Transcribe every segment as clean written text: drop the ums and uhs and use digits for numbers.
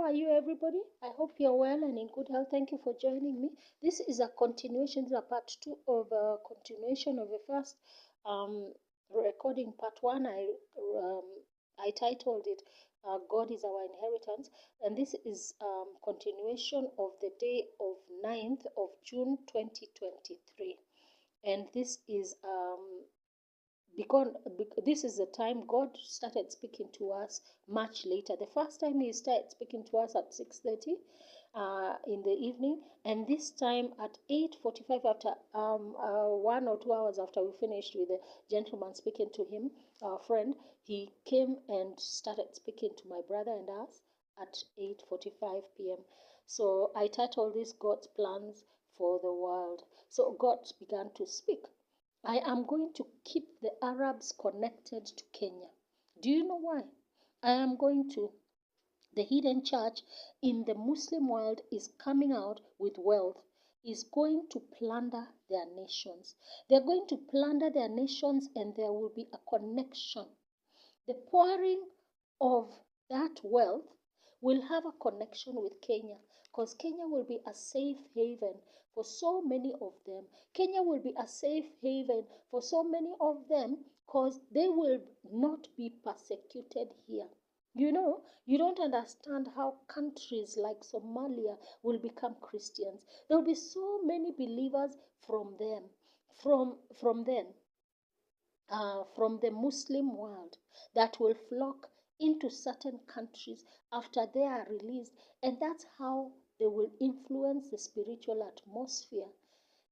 are you, everybody? I hope you're well and in good health. Thank you for joining me. This is a continuation, this is a part two of a continuation of the first recording, part one. I titled it God is Our Inheritance, and this is continuation of the day of 9th of June 2023. And this is because this is the time God started speaking to us much later. The first time He started speaking to us at 6:30 in the evening, and this time at 8:45, after 1 or 2 hours after we finished with the gentleman speaking to him, our friend, he came and started speaking to my brother and us at 8:45 p.m. So I titled this God's Plans for the World. So God began to speak. I am going to keep the Arabs connected to Kenya. Do you know why? I am going to. The hidden church in the Muslim world is coming out with wealth, is going to plunder their nations. They're going to plunder their nations, and there will be a connection. The pouring of that wealth will have a connection with Kenya, because Kenya will be a safe haven for so many of them. Kenya will be a safe haven for so many of them because they will not be persecuted here. You don't understand how countries like Somalia will become Christians. There will be so many believers from them, from them, from the Muslim world that will flock into certain countries after they are released, and that's how they will influence the spiritual atmosphere.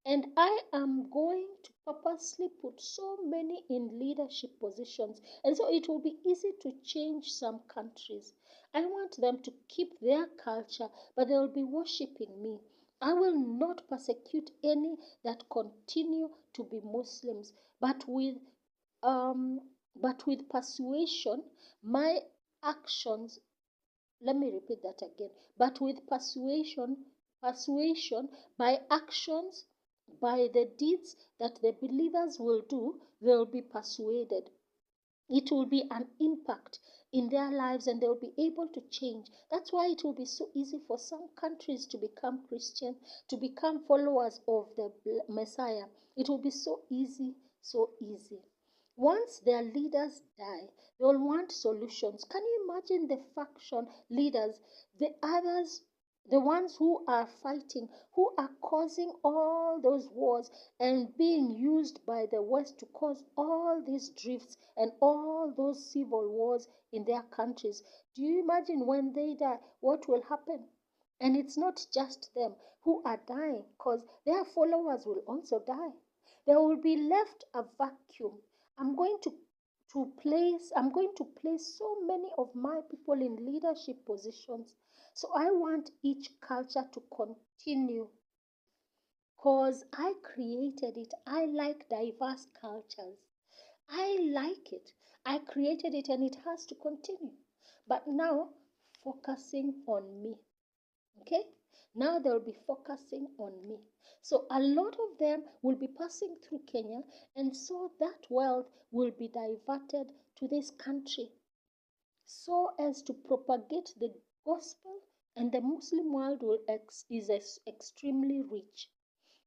And I am going to purposely put so many in leadership positions, and so it will be easy to change some countries. I want them to keep their culture, but they will be worshiping me. I will not persecute any that continue to be Muslims, but with um, persuasion, my actions, let me repeat that again. But with persuasion, by actions, by the deeds that the believers will do, they'll be persuaded. It will be an impact in their lives, and they'll be able to change. That's why it will be so easy for some countries to become Christian, to become followers of the Messiah. It will be so easy, so easy. Once their leaders die, they will want solutions. Can you imagine the faction leaders, the others, the ones who are fighting, who are causing all those wars and being used by the West to cause all these drifts and all those civil wars in their countries? Do you imagine when they die, what will happen? And it's not just them who are dying, because their followers will also die. There will be left a vacuum. I'm going to place so many of my people in leadership positions. So I want each culture to continue, because I created it. I like diverse cultures. I like it. I created it, and it has to continue. But now, focusing on me. Okay? Now they'll be focusing on me. So a lot of them will be passing through Kenya, and so that wealth will be diverted to this country so as to propagate the gospel, and the Muslim world is extremely rich.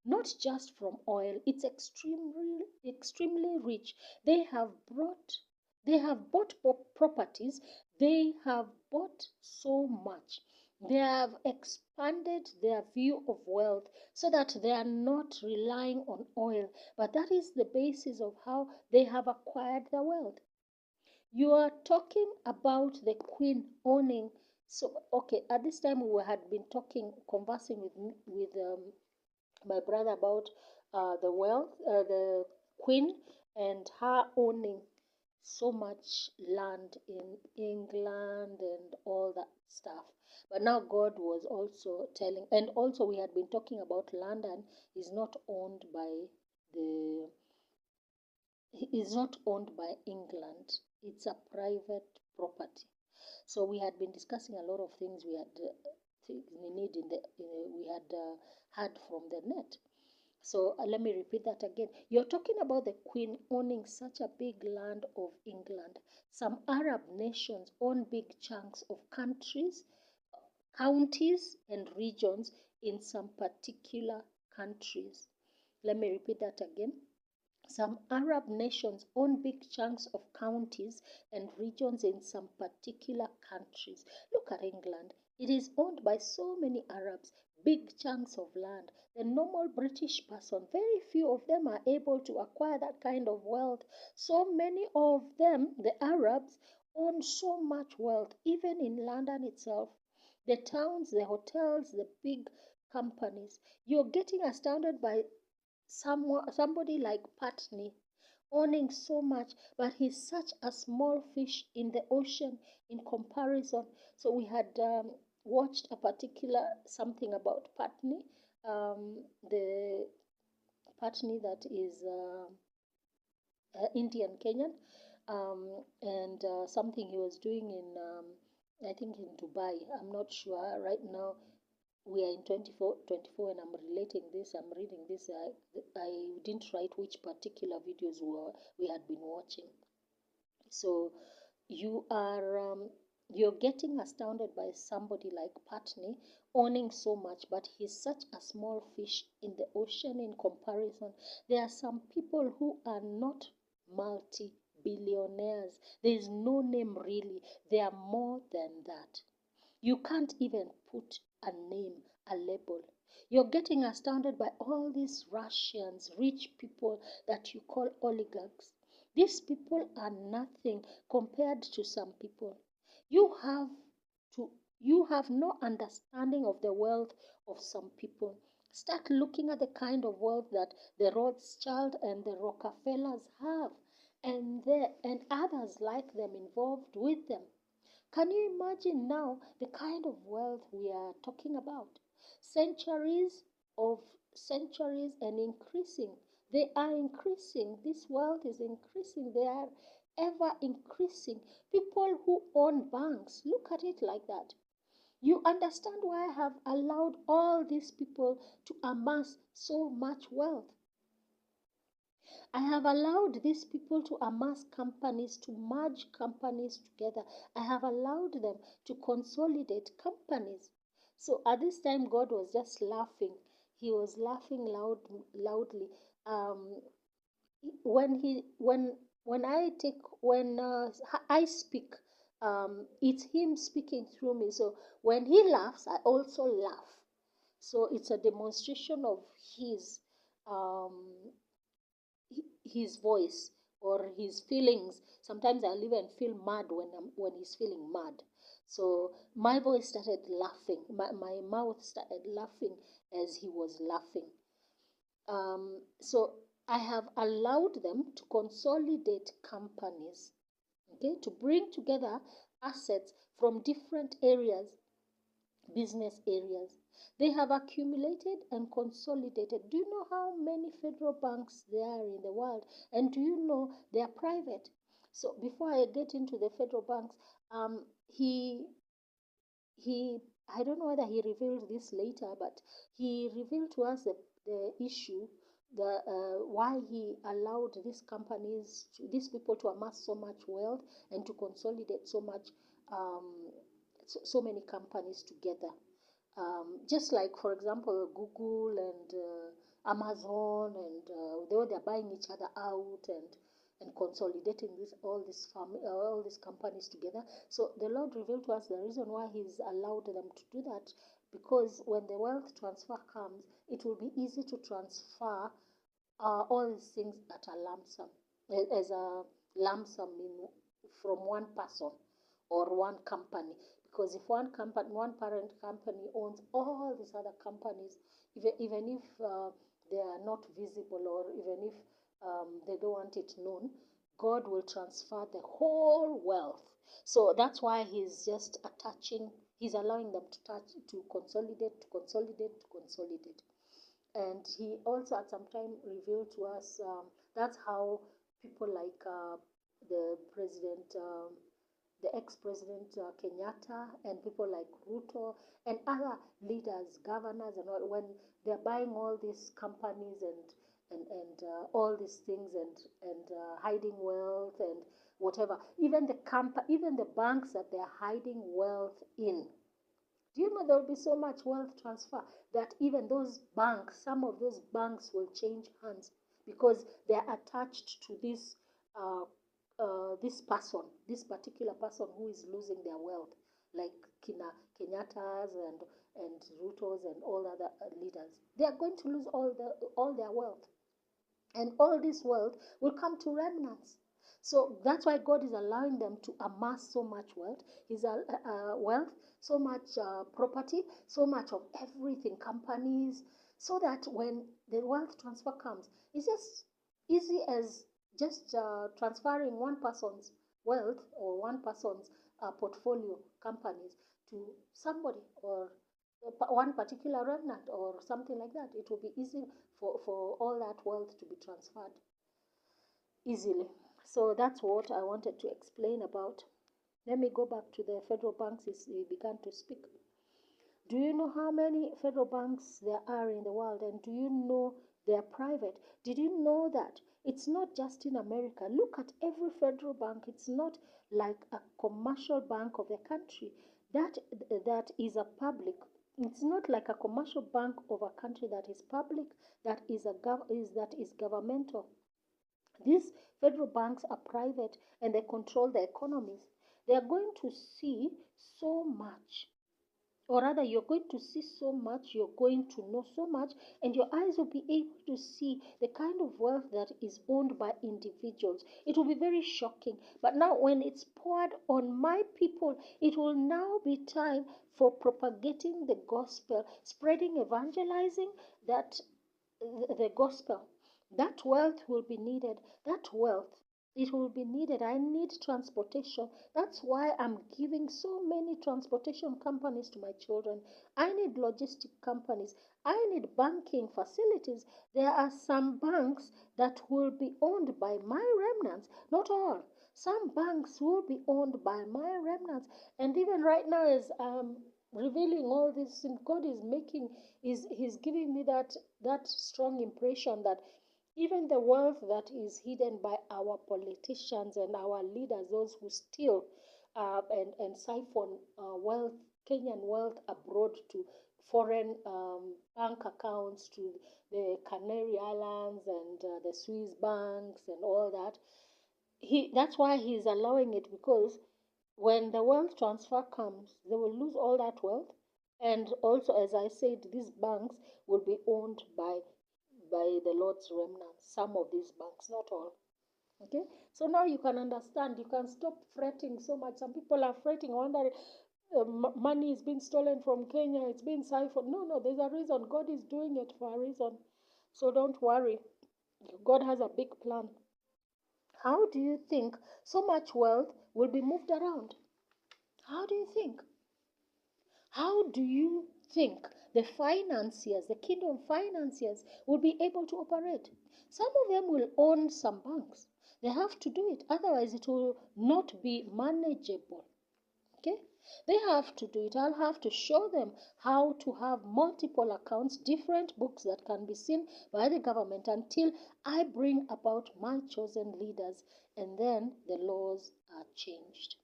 Not just from oil, it's extremely rich. They have bought properties, they have bought so much. They have expanded their view of wealth so that they are not relying on oil, but that is the basis of how they have acquired the wealth. You are talking about the queen owning. So, okay, at this time we had been conversing with my brother about the wealth, the queen, and her owning so much land in England and all that stuff. But now God was also telling, and also we had been talking about London is not owned by the, is not owned by England. It's a private property. So we had been discussing a lot of things we had we had heard from the net. So let me repeat that again. You're talking about the Queen owning such a big land of England. Some Arab nations own big chunks of countries, counties and regions in some particular countries. Let me repeat that again. Some Arab nations own big chunks of counties and regions in some particular countries. Look at England. It is owned by so many Arabs, big chunks of land. The normal British person, very few of them are able to acquire that kind of wealth. So many of them, the Arabs, own so much wealth, even in London itself. The towns, the hotels, the big companies. You're getting astounded by somebody like Patney owning so much, but he's such a small fish in the ocean in comparison. So we had watched a particular something about Patney, the Patney that is Indian Kenyan, and something he was doing in I think in Dubai. I'm not sure right now. We are in 24 and I'm relating this, I'm reading this. I didn't write which particular videos we had been watching. So you are you're getting astounded by somebody like Patney owning so much, but he's such a small fish in the ocean in comparison. There are some people who are not multi-billionaires. There is no name really. They are more than that. You can't even put a name, a label. You're getting astounded by all these Russians, rich people that you call oligarchs. These people are nothing compared to some people. You have to you have no understanding of the wealth of some people. Start looking at the kind of wealth that the Rothschild and the Rockefellers have, and others like them involved with them. Can you imagine now the kind of wealth we are talking about? Centuries of centuries and increasing. They are increasing. This wealth is increasing. They are ever increasing. People who own banks, look at it like that. You understand why I have allowed all these people to amass so much wealth. I have allowed these people to amass companies, to merge companies together. I have allowed them to consolidate companies. So at this time, God was just laughing. He was laughing loudly. Um, when I speak, it's Him speaking through me. So when He laughs, I also laugh. So it's a demonstration of His um, his voice or his feelings. Sometimes I'll even feel mad when he's feeling mad. So my voice started laughing. My mouth started laughing as he was laughing. So I have allowed them to consolidate companies, okay, to bring together assets from different areas, business areas. They have accumulated and consolidated. Do you know how many federal banks there are in the world? And do you know they are private? So before I get into the federal banks, um, he he I don't know whether he revealed this later, but he revealed to us the issue, the why he allowed these companies, these people to amass so much wealth and to consolidate so much, so many companies together. Just like, for example, Google and Amazon, and they're buying each other out and consolidating all these companies together. So the Lord revealed to us the reason why He's allowed them to do that, because when the wealth transfer comes, it will be easy to transfer all these things at a lump sum, as a lump sum from one person or one company. Because if one company, one parent company owns all these other companies, even if they are not visible, or even if they don't want it known, God will transfer the whole wealth. So that's why He's just attaching, He's allowing them to touch, to consolidate, to consolidate, to consolidate. And He also at some time revealed to us, that's how people like the president, the ex-president Kenyatta, and people like Ruto and other leaders, governors, and all, when they're buying all these companies and all these things, and hiding wealth and whatever, even the banks that they're hiding wealth in. Do you you know there will be so much wealth transfer that even those banks, some of those banks will change hands because they are attached to this person, this particular person who is losing their wealth, like Kenyatta's and Ruto's and all other leaders. They are going to lose all their wealth, and all this wealth will come to remnants. So that's why God is allowing them to amass so much wealth. His wealth, so much property, so much of everything, companies, so that when the wealth transfer comes, it's just easy as just transferring one person's wealth or one person's portfolio companies to somebody or one particular remnant or something like that. It will be easy for all that wealth to be transferred easily. So that's what I wanted to explain about. Let me go back to the federal banks as we began to speak. Do you know how many federal banks there are in the world, and do you know they are private? Did you know that it's not just in America? Look at every federal bank. It's not like a commercial bank of the country. That is a public. It's not like a commercial bank of a country that is public, that is governmental. These federal banks are private and they control the economies. They are going to see so much, or rather, you're going to see so much, you're going to know so much, and your eyes will be able to see the kind of wealth that is owned by individuals. It will be very shocking. But now, when it's poured on my people, it will now be time for propagating the gospel, spreading, evangelizing the gospel. That wealth will be needed. That wealth, it will be needed. I need transportation. That's why I'm giving so many transportation companies to my children. I need logistic companies. I need banking facilities. There are some banks that will be owned by my remnants, not all. Some banks will be owned by my remnants. And even right now, as revealing all this, and God is making, He's giving me that strong impression that even the wealth that is hidden by our politicians and our leaders, those who steal and siphon wealth, Kenyan wealth abroad to foreign bank accounts, to the Canary Islands and the Swiss banks and all that. That's why he's allowing it, because when the wealth transfer comes, they will lose all that wealth. And also, as I said, these banks will be owned by the Lord's remnants. Some of these banks, not all. Okay, so now you can understand. You can stop fretting so much. Some people are fretting, wondering money is being stolen from Kenya. It's being siphoned. No, there's a reason. God is doing it for a reason. So don't worry. God has a big plan. How do you think so much wealth will be moved around? How do you think? How do you think the financiers, the kingdom financiers, will be able to operate? Some of them will own some banks. They have to do it, otherwise, it will not be manageable. Okay? They have to do it. I'll have to show them how to have multiple accounts, different books that can be seen by the government until I bring about my chosen leaders, and then the laws are changed.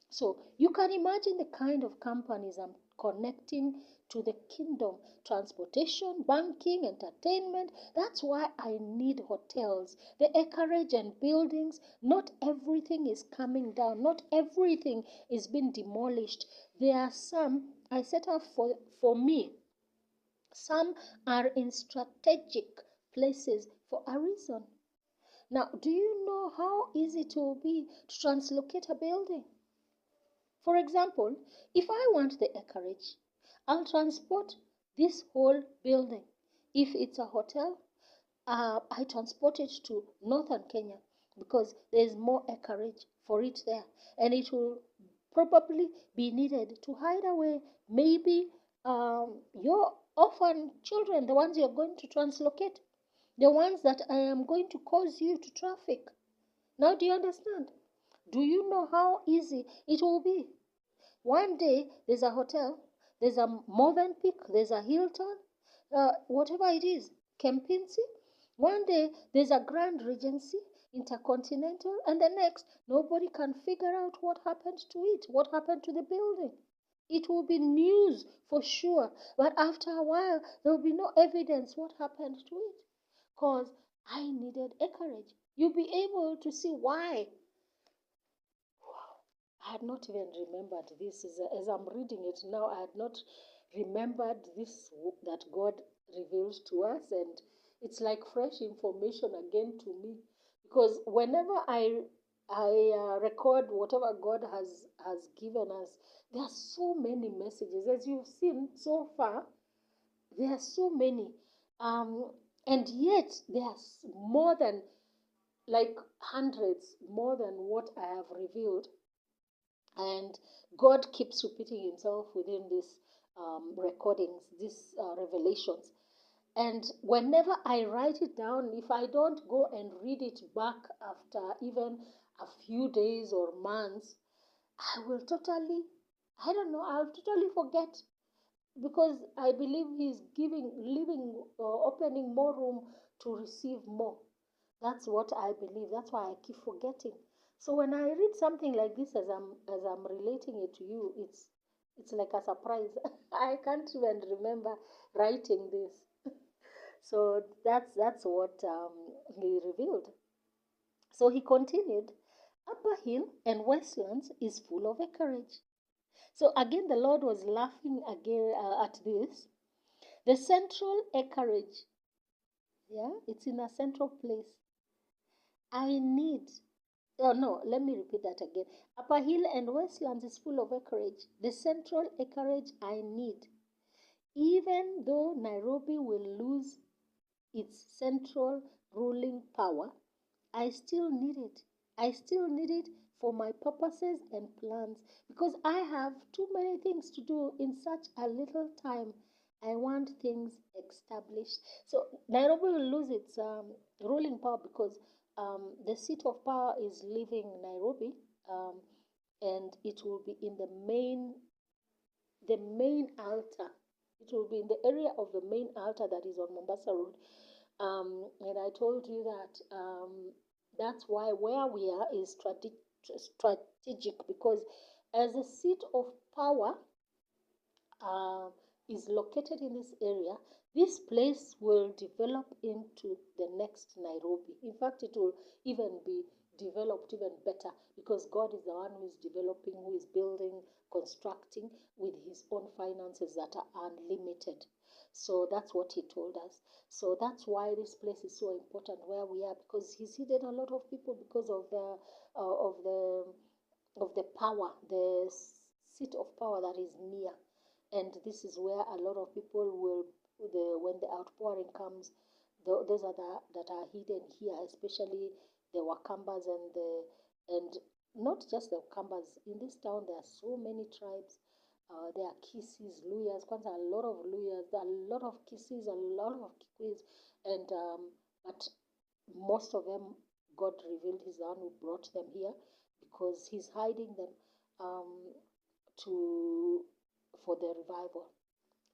So you can imagine the kind of companies I'm connecting to the kingdom: transportation, banking, entertainment. That's why I need hotels, the acreage and buildings. Not everything is coming down, not everything is being demolished. There are some I set up for me. Some are in strategic places for a reason. Now, do you know how easy it will be to translocate a building? For example, if I want the acreage, I'll transport this whole building. If it's a hotel, I transport it to northern Kenya because there's more acreage for it there. And it will probably be needed to hide away maybe your orphan children, the ones you're going to translocate, the ones that I am going to cause you to traffic. Now, do you understand? Do you know how easy it will be? One day, there's a hotel, there's a Movenpick, there's a Hilton, whatever it is, Kempinski. One day, there's a Grand Regency, Intercontinental, and the next, nobody can figure out what happened to it, what happened to the building. It will be news for sure. But after a while, there will be no evidence what happened to it. Because I needed encourage. You'll be able to see why. I had not even remembered this. As I'm reading it now, I had not remembered this that God reveals to us, and it's like fresh information again to me. Because whenever I record whatever God has given us, there are so many messages, as you've seen so far. There are so many, and yet there's more than like hundreds more than what I have revealed. And God keeps repeating himself within these recordings, these revelations. And whenever I write it down, if I don't go and read it back after even a few days or months, I will totally, I don't know, I'll totally forget, because I believe he's opening more room to receive more. That's what I believe. That's why I keep forgetting. So when I read something like this, as I'm relating it to you, it's like a surprise. I can't even remember writing this. So that's what he revealed. So he continued, Upper Hill and Westlands is full of acreage. So again, the Lord was laughing again at this. The central acreage, yeah, it's in a central place. I need, oh no, let me repeat that again. Upper Hill and Westlands is full of acreage. The central acreage I need. Even though Nairobi will lose its central ruling power, I still need it. I still need it for my purposes and plans, because I have too many things to do in such a little time. I want things established. So Nairobi will lose its ruling power because the seat of power is leaving Nairobi, and it will be in the main altar. It will be in the area of the main altar that is on Mombasa Road. And I told you that that's why where we are is strategic, because as a seat of power uh, is located in this area, this place will develop into the next Nairobi. In fact, it will even be developed even better, because God is the one who is developing, who is building, constructing with his own finances that are unlimited. So that's what he told us. So that's why this place is so important where we are, because he's hidden a lot of people because of uh, of the the power, the seat of power that is near. And this is where a lot of people will, when the outpouring comes, those are that are hidden here, especially the Wakambas and not just the Wakambas. In this town, there are so many tribes. There are Kisis, Luyas, Kwanza, a lot of Luyas, there are a lot of Kisis, a lot of Kikuis, and but most of them, God revealed His one who brought them here, because He's hiding them um, to for the revival.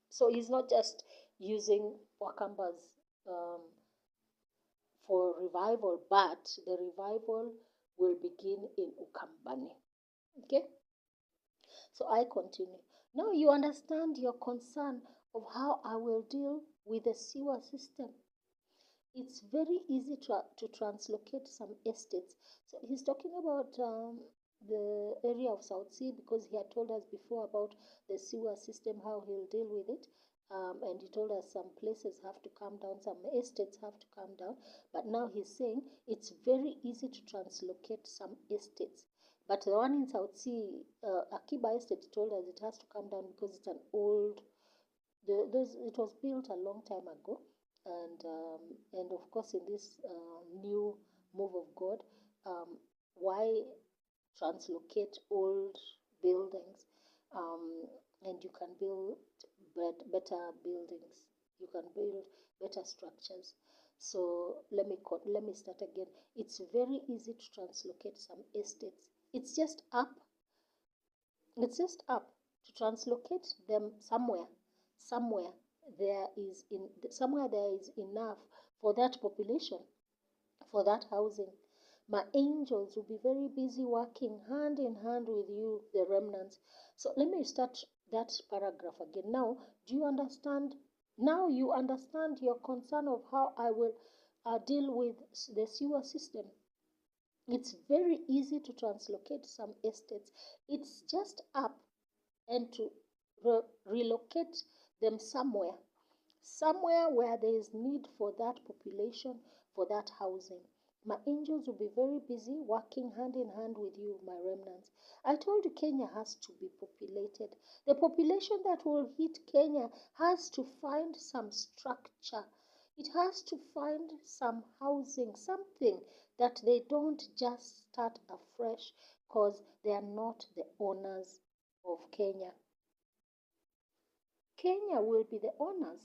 So He's not just using Wakambas um, for revival, but the revival will begin in Ukambani. Okay, so I continue. Now you understand your concern of how I will deal with the sewer system. It's very easy to translocate some estates. So he's talking about the area of South Sea, because he had told us before about the sewer system, how he'll deal with it. And he told us some places have to come down, some estates have to come down. But now he's saying it's very easy to translocate some estates. But the one in South Sea, Akiba Estate, told us it has to come down because it's an old, it was built a long time ago, and of course in this new move of God, why translocate old buildings, and you can build better buildings, you can build better structures. So let me start again. It's very easy to translocate some estates. It's just up to translocate them somewhere somewhere there is enough for that population, for that housing. My angels will be very busy working hand in hand with you, the remnants. So let me start that paragraph again. Now, do you understand? Now you understand your concern of how I will deal with the sewer system. It's very easy to translocate some estates. It's just up and to relocate them somewhere where there is need for that population, for that housing. My angels will be very busy working hand in hand with you, my remnants. I told you Kenya has to be populated. The population that will hit Kenya has to find some structure. It has to find some housing, something that they don't just start afresh because they are not the owners of Kenya. Kenya will be the owners.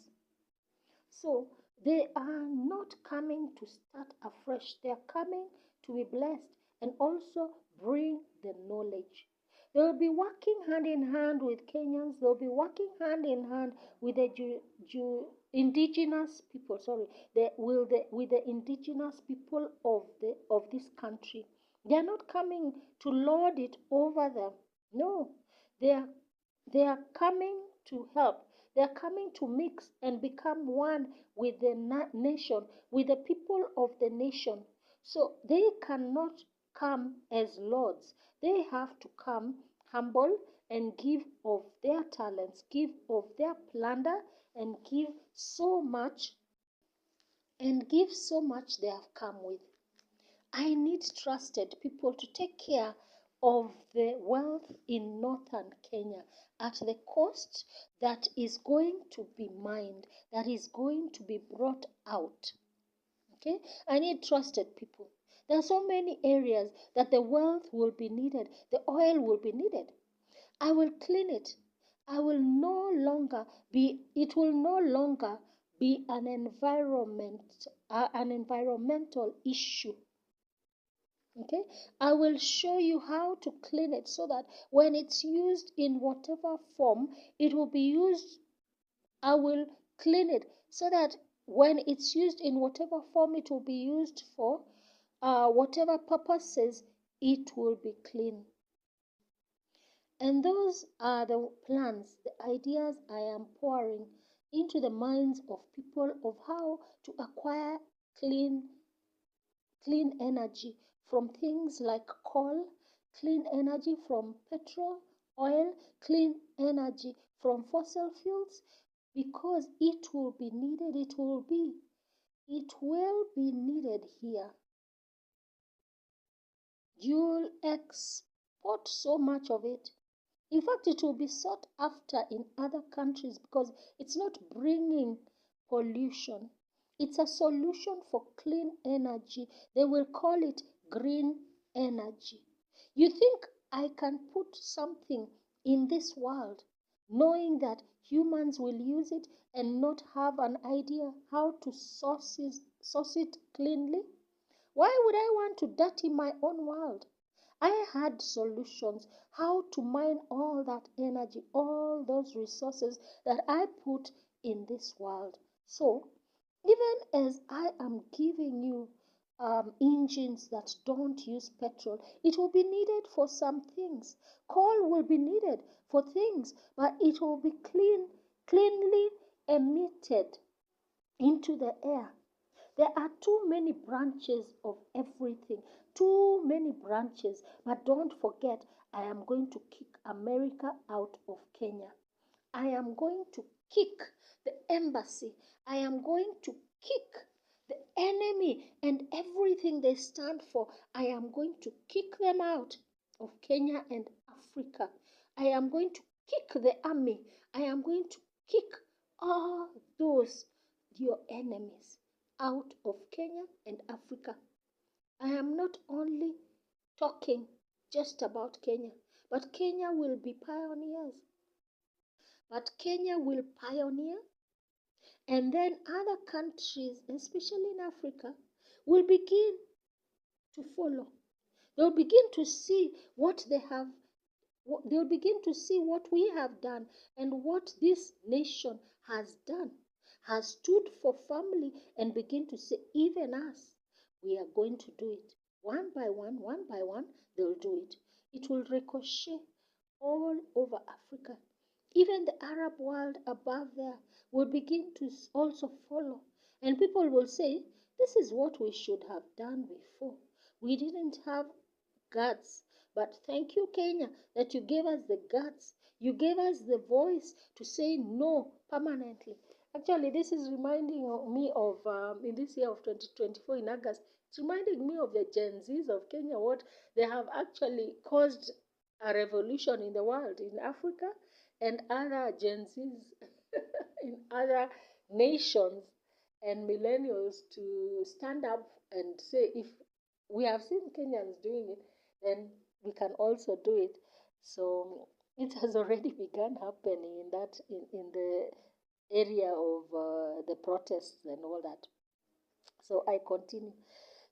So they are not coming to start afresh. They are coming to be blessed and also bring the knowledge. They will be working hand in hand with Kenyans. They will be working hand in hand with the indigenous people. With the indigenous people of this country. They are not coming to lord it over them. No, they are coming to help. They are coming to mix and become one with the nation, with the people of the nation. So they cannot come as lords. They have to come humble and give of their talents, give of their plunder, and give so much they have come with. I need trusted people to take care of the wealth in northern Kenya at the cost that is going to be mined, that is going to be brought out. Okay? I need trusted people. There are so many areas that the wealth will be needed, the oil will be needed. I will clean it. It will no longer be an environmental issue. Okay, I will show you how to clean it so that when it's used in whatever form it will be used. I will clean it so that when it's used in whatever form it will be used for, whatever purposes, it will be clean. And those are the plans, the ideas I am pouring into the minds of people of how to acquire clean energy from things like coal, clean energy from petrol, oil, clean energy from fossil fuels, because it will be needed, it will be needed here. You'll export so much of it. In fact, it will be sought after in other countries because it's not bringing pollution. It's a solution for clean energy. They will call it green energy. You think I can put something in this world knowing that humans will use it and not have an idea how to source it cleanly? Why would I want to dirty my own world? I had solutions how to mine all that energy, all those resources that I put in this world. So, even as I am giving you engines that don't use petrol, it will be needed for some things. Coal will be needed for things, but it will be cleanly emitted into the air. There are too many branches of everything, too many branches. But don't forget, I am going to kick America out of Kenya. I am going to kick the embassy. I am going to kick the enemy and everything they stand for. I am going to kick them out of Kenya and Africa. I am going to kick the army. I am going to kick all those, your enemies, out of Kenya and Africa. I am not only talking just about Kenya, but Kenya will be pioneers. But Kenya will pioneer, and then other countries, especially in Africa, will begin to follow. They'll begin to see what they have. They'll begin to see what we have done and what this nation has done, has stood for family, and begin to say, even us, we are going to do it. One by one, they'll do it. It will ricochet all over Africa. Even the Arab world above there will begin to also follow. And people will say, this is what we should have done before. We didn't have guts. But thank you, Kenya, that you gave us the guts. You gave us the voice to say no permanently. Actually, this is reminding me of, in this year of 2024 in August, it's reminding me of the Gen Zs of Kenya, what they have actually caused a revolution in the world, in Africa, and other Gen Zs in other nations and millennials to stand up and say, if we have seen Kenyans doing it, then we can also do it. So it has already begun happening in that in the area of the protests and all that. So I continue.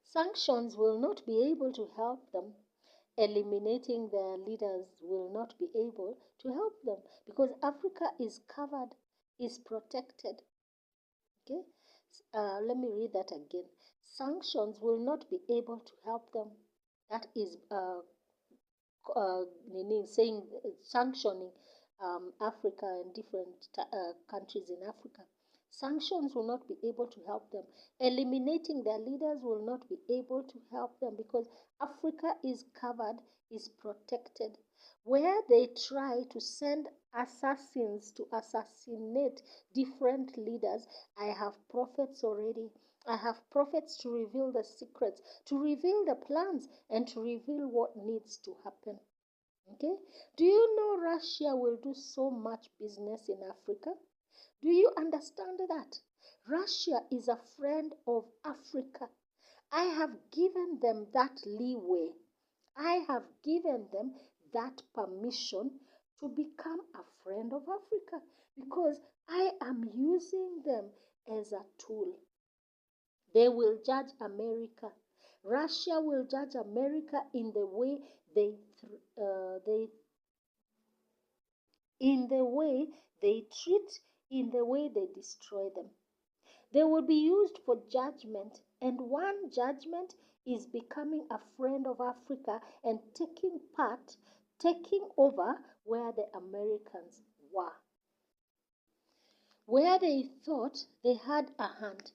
Sanctions will not be able to help them. Eliminating their leaders will not be able to help them because Africa is covered, is protected. Okay, let me read that again. Sanctions will not be able to help them. That is saying sanctioning Africa and different countries in Africa. Sanctions will not be able to help them. Eliminating their leaders will not be able to help them because Africa is covered, is protected. Where they try to send assassins to assassinate different leaders, I have prophets already. I have prophets to reveal the secrets, to reveal the plans, and to reveal what needs to happen. Okay? Do you know Russia will do so much business in Africa? Do you understand that? Russia is a friend of Africa. I have given them that leeway. I have given them that permission to become a friend of Africa because I am using them as a tool. They will judge America. Russia will judge America in the way they in the way they treat, in the way they destroy them. They will be used for judgment, and one judgment is becoming a friend of Africa and taking part, taking over where the Americans were. Where they thought they had a hand,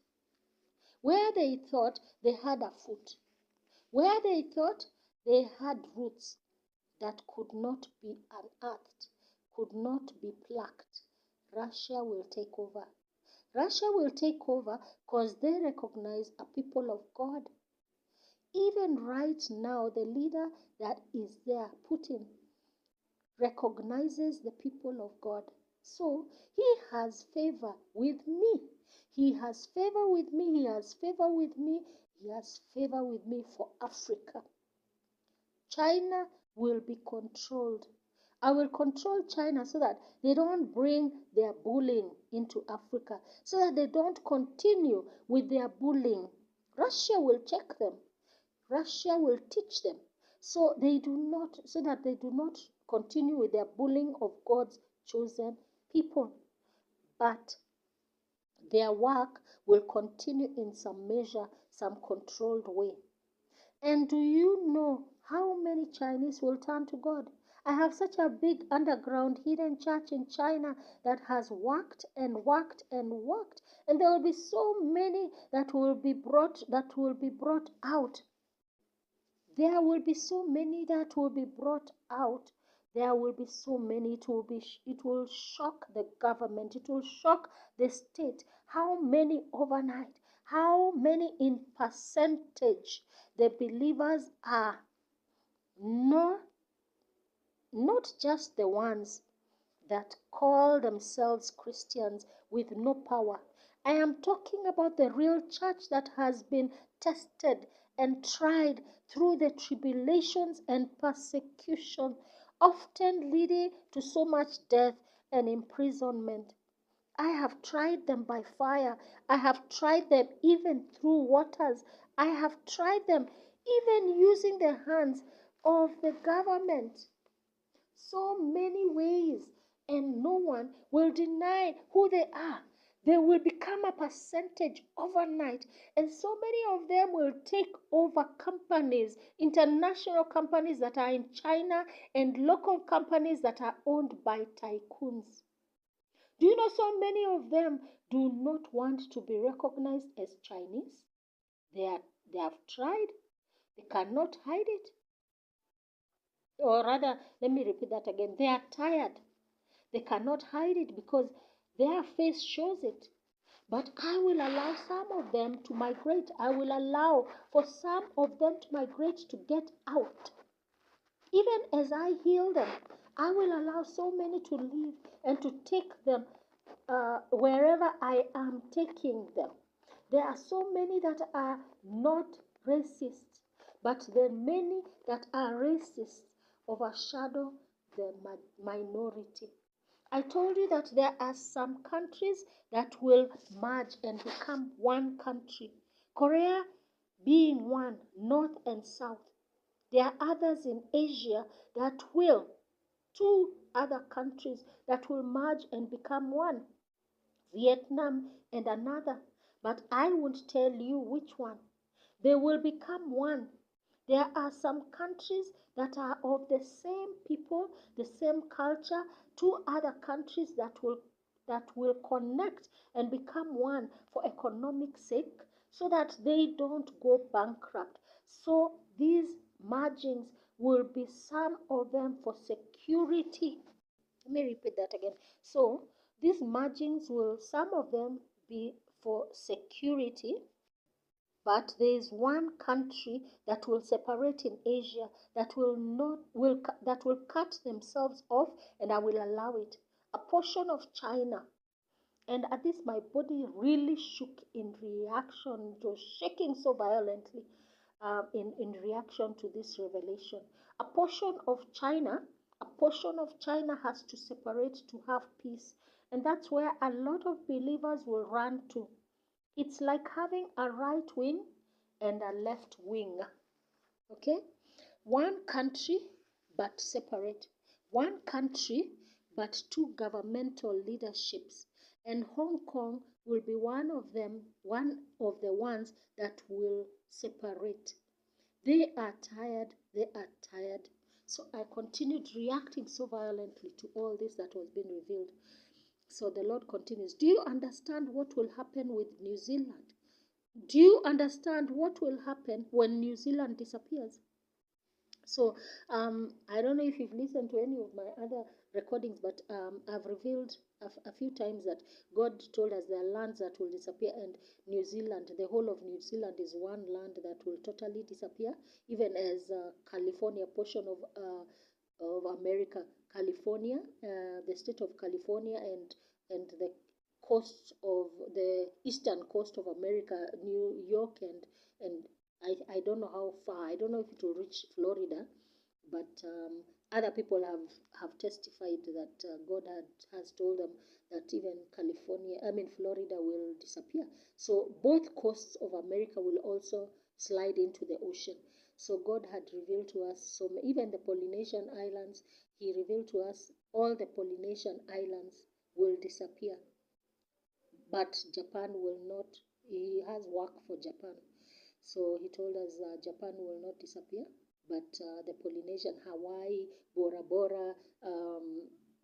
where they thought they had a foot, where they thought they had roots that could not be unearthed, could not be plucked, Russia will take over. Russia will take over because they recognize a people of God. Even right now, the leader that is there, Putin, recognizes the people of God. So he has favor with me. He has favor with me. He has favor with me. He has favor with me for Africa. China will be controlled. I will control China so that they don't bring their bullying into Africa, so that they don't continue with their bullying. Russia will check them. Russia will teach them so that they do not continue with their bullying of God's chosen people. But their work will continue in some measure, some controlled way. And do you know how many Chinese will turn to God? I have such a big underground hidden church in China that has worked and worked and worked, and there will be so many that will be brought out. There will be so many that will be brought out. There will be so many. It will shock the government. It will shock the state. How many overnight? How many in percentage the believers are? No, not just the ones that call themselves Christians with no power. I am talking about the real church that has been tested and tried through the tribulations and persecution, often leading to so much death and imprisonment. I have tried them by fire. I have tried them even through waters. I have tried them even using the hands of the government. So many ways, and no one will deny who they are. They will become a percentage overnight, and so many of them will take over companies, international companies that are in China, and local companies that are owned by tycoons. Do you know so many of them do not want to be recognized as Chinese? They, are, they have tried, they cannot hide it. Or rather, let me repeat that again. They are tired. They cannot hide it because their face shows it. But I will allow some of them to migrate. I will allow for some of them to migrate to get out. Even as I heal them, I will allow so many to leave and to take them wherever I am taking them. There are so many that are not racist, but the many that are racist overshadow the minority. I told you that there are some countries that will merge and become one country. Korea being one, North and South. There are others in Asia that will, two other countries that will merge and become one, Vietnam and another. But I won't tell you which one. They will become one. There are some countries that are of the same people, the same culture, two other countries that will connect and become one for economic sake so that they don't go bankrupt. So these margins will be some of them for security. Let me repeat that again. So these margins will, some of them be for security, but there is one country that will separate in Asia that will not will that will cut themselves off, and I will allow it. A portion of China. And at this, my body really shook in reaction. It was shaking so violently in reaction to this revelation. A portion of China, a portion of China has to separate to have peace. And that's where a lot of believers will run to. It's like having a right wing and a left wing. Okay? One country but separate. One country but two governmental leaderships. And Hong Kong will be one of them, one of the ones that will separate. They are tired. They are tired. So I continued reacting so violently to all this that was being revealed. So the Lord continues. Do you understand what will happen with New Zealand? Do you understand what will happen when New Zealand disappears? So I don't know if you've listened to any of my other recordings, but I've revealed a few times that God told us there are lands that will disappear, and New Zealand, the whole of New Zealand, is one land that will totally disappear, even as California, portion of America, California, the state of California, and the coast of the eastern coast of America, New York, and I don't know how far. I don't know if it will reach Florida, but other people have testified that God has told them that even Florida will disappear. So both coasts of America will also slide into the ocean. So God had revealed to us, so even the Polynesian Islands, He revealed to us all the Polynesian Islands will disappear. But Japan will not. He has work for Japan. So he told us Japan will not disappear, but the Polynesian, Hawaii, Bora Bora,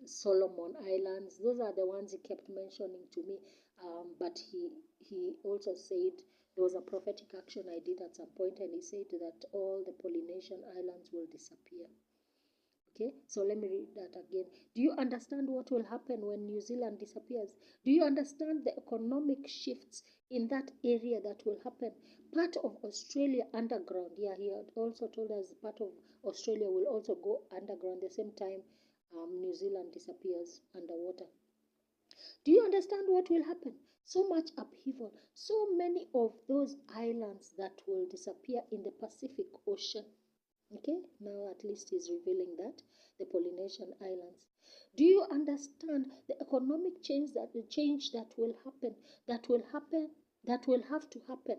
Solomon Islands, those are the ones he kept mentioning to me. But he also said there was a prophetic action I did at some point, and he said that all the Polynesian islands will disappear. Okay, so let me read that again. Do you understand what will happen when New Zealand disappears? Do you understand the economic shifts in that area that will happen? Part of Australia underground. Yeah, he had also told us part of Australia will also go underground the same time New Zealand disappears underwater. Do you understand what will happen? So much upheaval, so many of those islands that will disappear in the Pacific Ocean. Okay, now at least he's revealing that the Polynesian Islands. Do you understand the economic change that will happen, that will have to happen?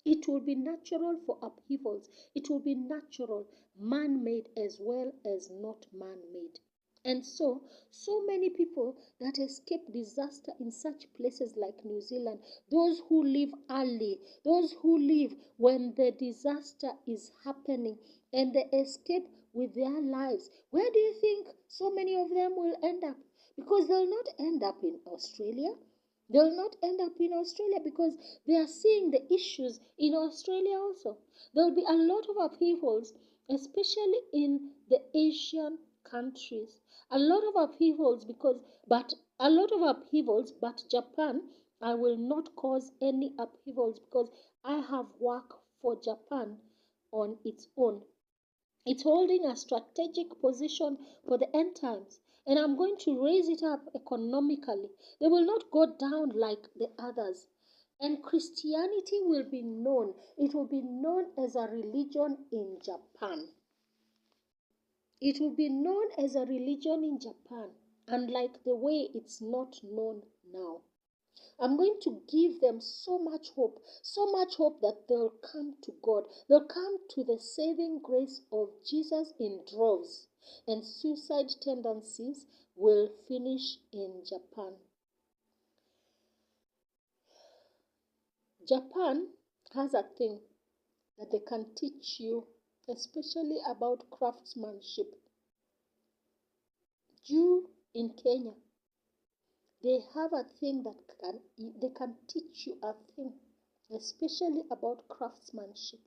It will be natural for upheavals. It will be natural, man-made as well as not man-made. And so many people that escape disaster in such places like New Zealand, those who leave early, those who leave when the disaster is happening, and they escape with their lives, where do you think so many of them will end up? Because they'll not end up in Australia. They'll not end up in Australia because they are seeing the issues in Australia also. There'll be a lot of upheavals, especially in the Asian countries. A lot of upheavals but Japan, I will not cause any upheavals because I have worked for Japan on its own. It's holding a strategic position for the end times. And I'm going to raise it up economically. They will not go down like the others. And Christianity will be known. It will be known as a religion in Japan. It will be known as a religion in Japan, unlike the way it's not known now. I'm going to give them so much hope that they'll come to God. They'll come to the saving grace of Jesus in droves, and suicide tendencies will finish in Japan. Japan has a thing that they can teach you, especially about craftsmanship. You in Kenya, they have a thing that they can teach you a thing, especially about craftsmanship.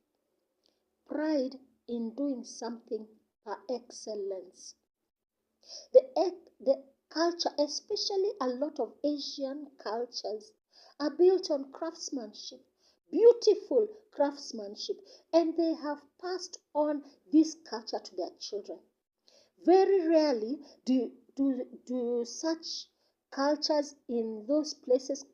Pride in doing something par excellence. The culture, especially a lot of Asian cultures, are built on craftsmanship, beautiful craftsmanship, and they have passed on this culture to their children. Very rarely do such cultures in those places.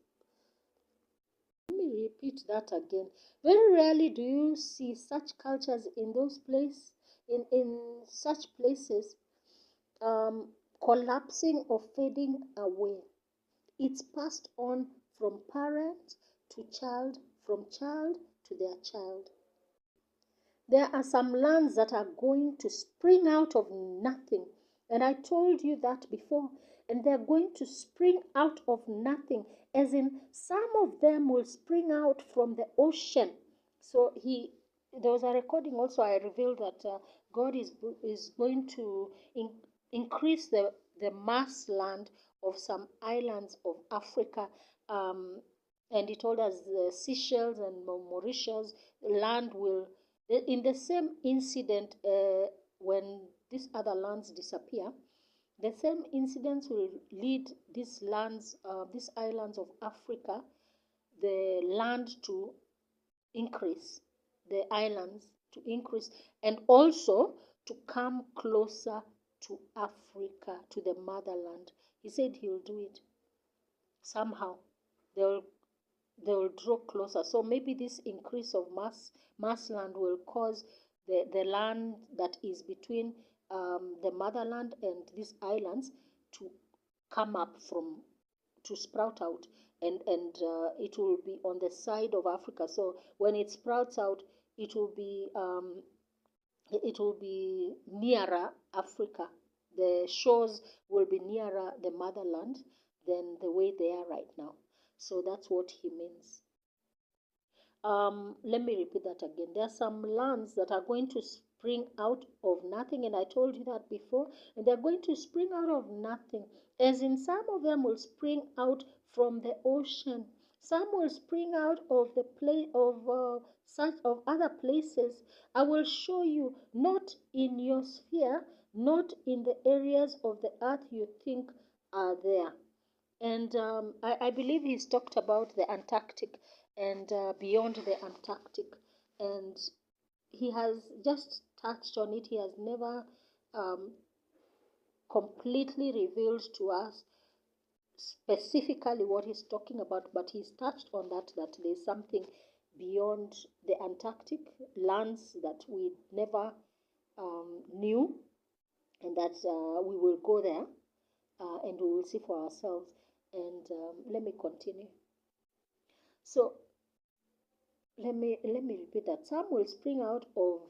Let me repeat that again. Very rarely do you see such cultures in those places, in such places, collapsing or fading away. It's passed on from parent to child, from child to their child. There are some lands that are going to spring out of nothing. And I told you that before. And they're going to spring out of nothing. As in, some of them will spring out from the ocean. So there was a recording also. I revealed that God is going to increase the mass land of some islands of Africa. And he told us the Seychelles and Mauritius land will, in the same incident, when these other lands disappear, the same incidents will lead these islands of Africa, the land to increase, the islands to increase, and also to come closer to Africa, to the motherland. He said he'll do it somehow. They'll draw closer. So maybe this increase of mass land will cause the land that is between the motherland and these islands to come up to sprout out, and it will be on the side of Africa. So when it sprouts out, it will be nearer Africa. The shores will be nearer the motherland than the way they are right now. So that's what he means. Let me repeat that again. There are some lands that are going to spring out of nothing, and I told you that before, and they're going to spring out of nothing. As in, some of them will spring out from the ocean. Some will spring out of the place of other places. I will show you, not in your sphere, not in the areas of the earth you think are there. And I believe he's talked about the Antarctic and beyond the Antarctic. And he has just touched on it. He has never completely revealed to us specifically what he's talking about, but he's touched on that there's something beyond the Antarctic, lands that we never knew, and that we will go there and we will see for ourselves. And let me continue. So let me repeat that. Some will spring out of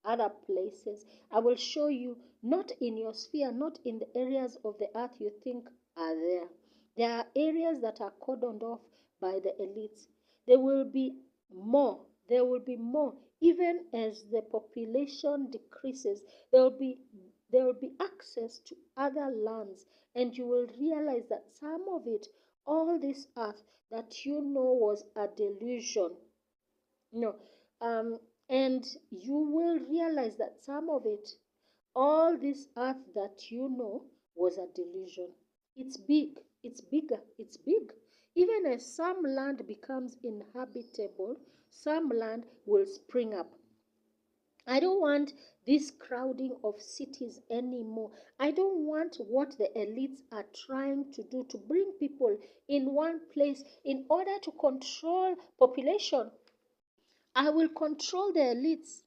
other places. I will show you, not in your sphere, not in the areas of the earth you think are there. There are areas that are cordoned off by the elites. There will be more. There will be more. Even as the population decreases, there will be access to other lands, and you will realize that some of it, all this earth that you know was a delusion. No. And you will realize that some of it, all this earth that you know, was a delusion. It's big, it's bigger, it's big. Even as some land becomes inhabitable, some land will spring up. I don't want this crowding of cities anymore. I don't want what the elites are trying to do, to bring people in one place in order to control population. I will control the elites.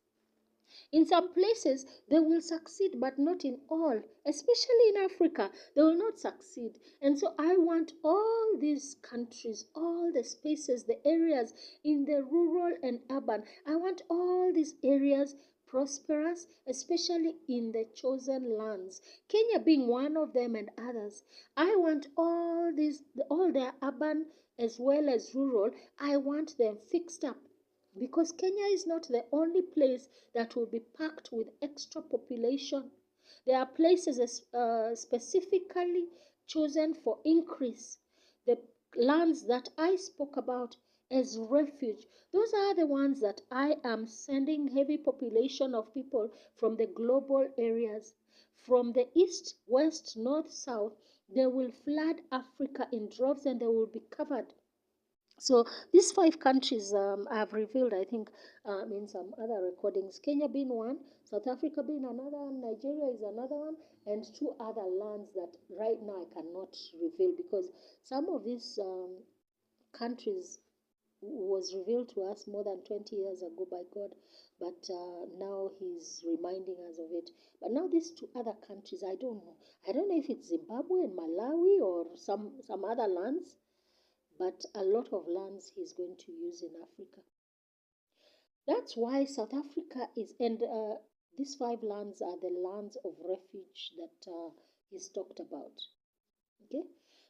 In some places, they will succeed, but not in all. Especially in Africa, they will not succeed. And so I want all these countries, all the spaces, the areas in the rural and urban, I want all these areas prosperous, especially in the chosen lands. Kenya being one of them and others. I want all their urban as well as rural, I want them fixed up. Because Kenya is not the only place that will be packed with extra population. There are places specifically chosen for increase. The lands that I spoke about as refuge, those are the ones that I am sending heavy population of people from the global areas. From the east, west, north, south, they will flood Africa in droves and they will be covered. So these 5 countries I've revealed, I think, in some other recordings. Kenya being one, South Africa being another one, Nigeria is another one, and 2 other lands that right now I cannot reveal because some of these countries was revealed to us more than 20 years ago by God, but now He's reminding us of it. But now these 2 other countries, I don't know. I don't know if it's Zimbabwe and Malawi or some other lands, but a lot of lands He's going to use in Africa. That's why South Africa is, and these 5 lands are the lands of refuge that He's talked about. Okay?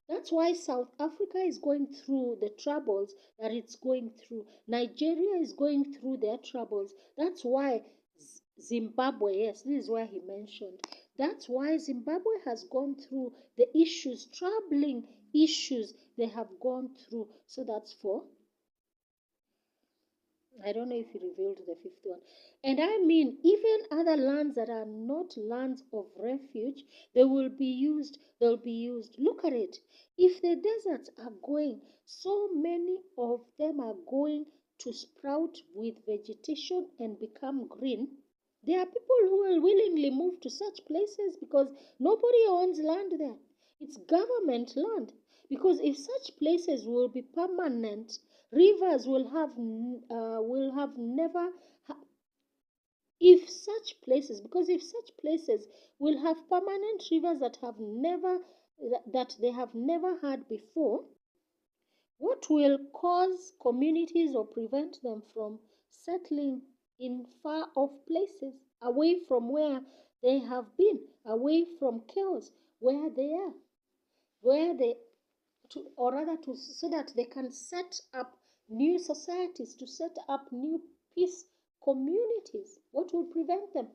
That's why South Africa is going through the troubles that it's going through. Nigeria is going through their troubles. That's why Zimbabwe, yes, this is where he mentioned. That's why Zimbabwe has gone through the issues, troubling issues they have gone through. So that's 4. I don't know if he revealed the 5th one. And I mean, even other lands that are not lands of refuge, they will be used. They'll be used. Look at it. If the deserts are going, so many of them are going to sprout with vegetation and become green. There are people who will willingly move to such places because nobody owns land there. It's government land. Because if such places will be permanent, rivers will have never if such places, because if such places will have permanent rivers that they have never had before, what will cause communities or prevent them from settling in far off places, away from where they have been, away from chaos, where they are, where they or rather so that they can set up new societies, to set up new peace communities. What will prevent them?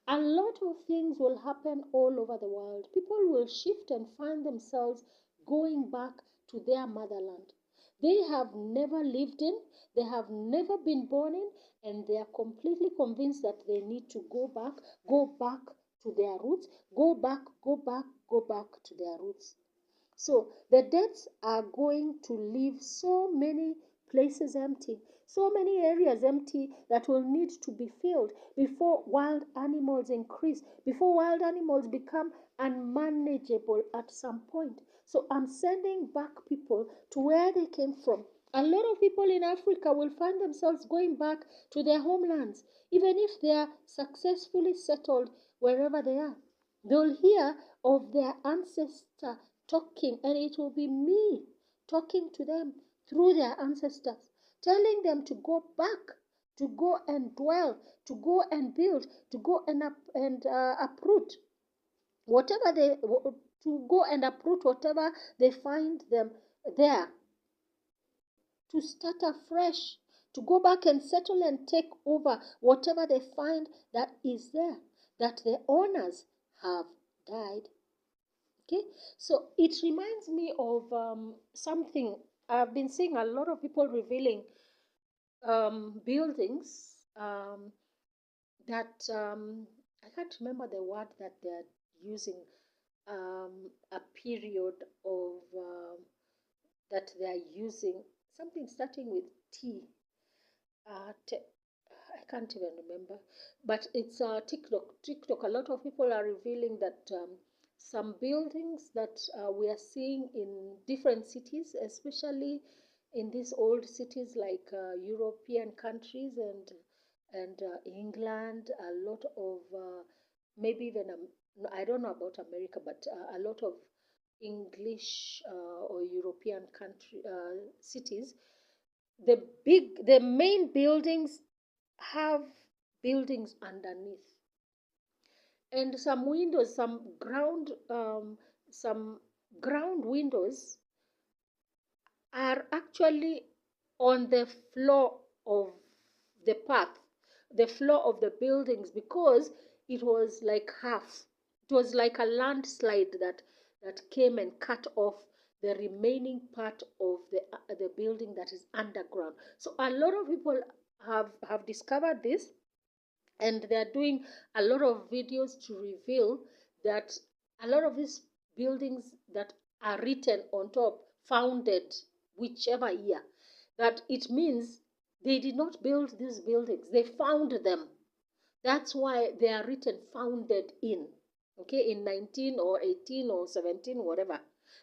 A lot of things will happen all over the world. People will shift and find themselves going back to their motherland. They have never lived in, they have never been born in, and they are completely convinced that they need to go back to their roots, go back to their roots. So the deaths are going to leave so many places empty, so many areas empty that will need to be filled before wild animals increase, before wild animals become unmanageable at some point. So I'm sending back people to where they came from. A lot of people in Africa will find themselves going back to their homelands, even if they are successfully settled wherever they are. They'll hear of their ancestor talking, and it will be me talking to them through their ancestors, telling them to go back to go and dwell, to go and build, to go and uproot whatever to go and uproot whatever they find them there, to start afresh, to go back and settle and take over whatever they find that is there, that the owners have died. Okay, so it reminds me of something I've been seeing a lot of people revealing buildings that I can't remember the word that they're using, a period of that they're using, something starting with T. I can't even remember, but it's TikTok. TikTok. A lot of people are revealing that some buildings that we are seeing in different cities, especially in these old cities like European countries and England, a lot of maybe even I don't know about America, but a lot of English or European country cities, the main buildings have buildings underneath, and some ground windows are actually on the floor of the path, the floor of the buildings, because it was like half. It was like a landslide that came and cut off the remaining part of the building that is underground. So a lot of people have discovered this, and they're doing a lot of videos to reveal that a lot of these buildings that are written on top, founded whichever year, that it means they did not build these buildings, they found them. That's why they are written founded in, okay, in 19 or 18 or 17, whatever.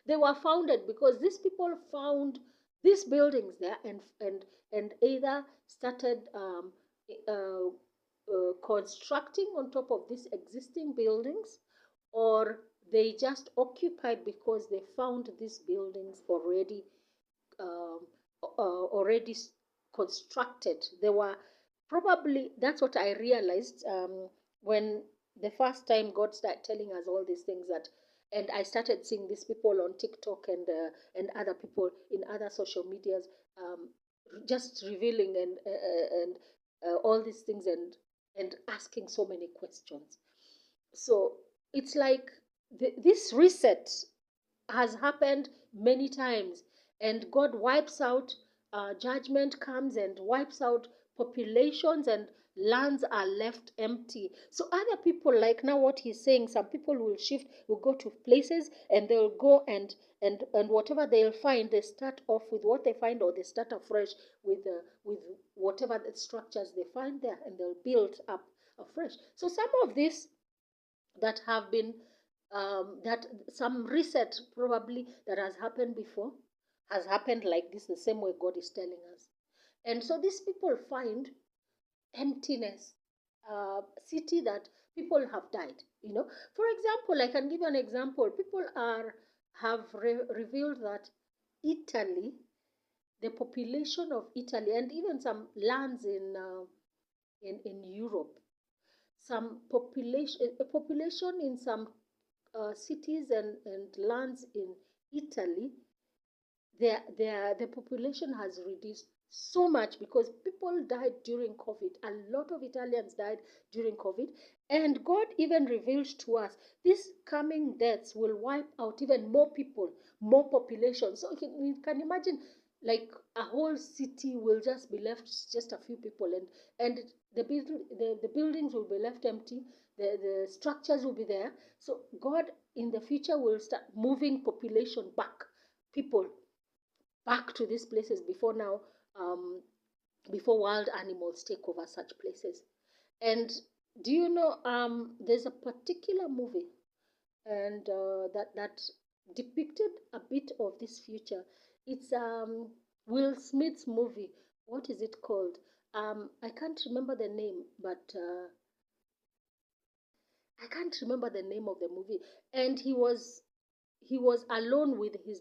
They were founded because these people found these buildings there, and either started uh, constructing on top of these existing buildings, or they just occupied because they found these buildings um, already constructed. They were probably, that's what I realized when the first time God started telling us all these things, that, and I started seeing these people on TikTok and other people in other social medias, just revealing and all these things, and asking so many questions. So it's like this reset has happened many times, and God wipes out, judgment comes and wipes out populations, and lands are left empty. So other people, like now what he's saying, some people will shift, will go to places, and they'll go and whatever they'll find, they start off with what they find, or they start afresh with whatever the structures they find there, and they'll build up afresh. So some of this that have been that some reset probably that has happened before has happened like this, the same way God is telling us. And so these people find emptiness, city that people have died. For example, I can give you an example. People have revealed that Italy, the population of Italy, and even some lands in Europe, some population in some cities and lands in Italy, the population has reduced so much because people died during COVID. A lot of Italians died during COVID. And God even revealed to us these coming deaths will wipe out even more people, more population. So you can imagine, like, a whole city will just be left just a few people, and the buildings will be left empty, the structures will be there. So God in the future will start moving population back, people back to these places before now, before wild animals take over such places. And do you know, there's a particular movie, and that depicted a bit of this future. It's Will Smith's movie. What is it called? I can't remember the name, but I can't remember the name of the movie. And he was alone with his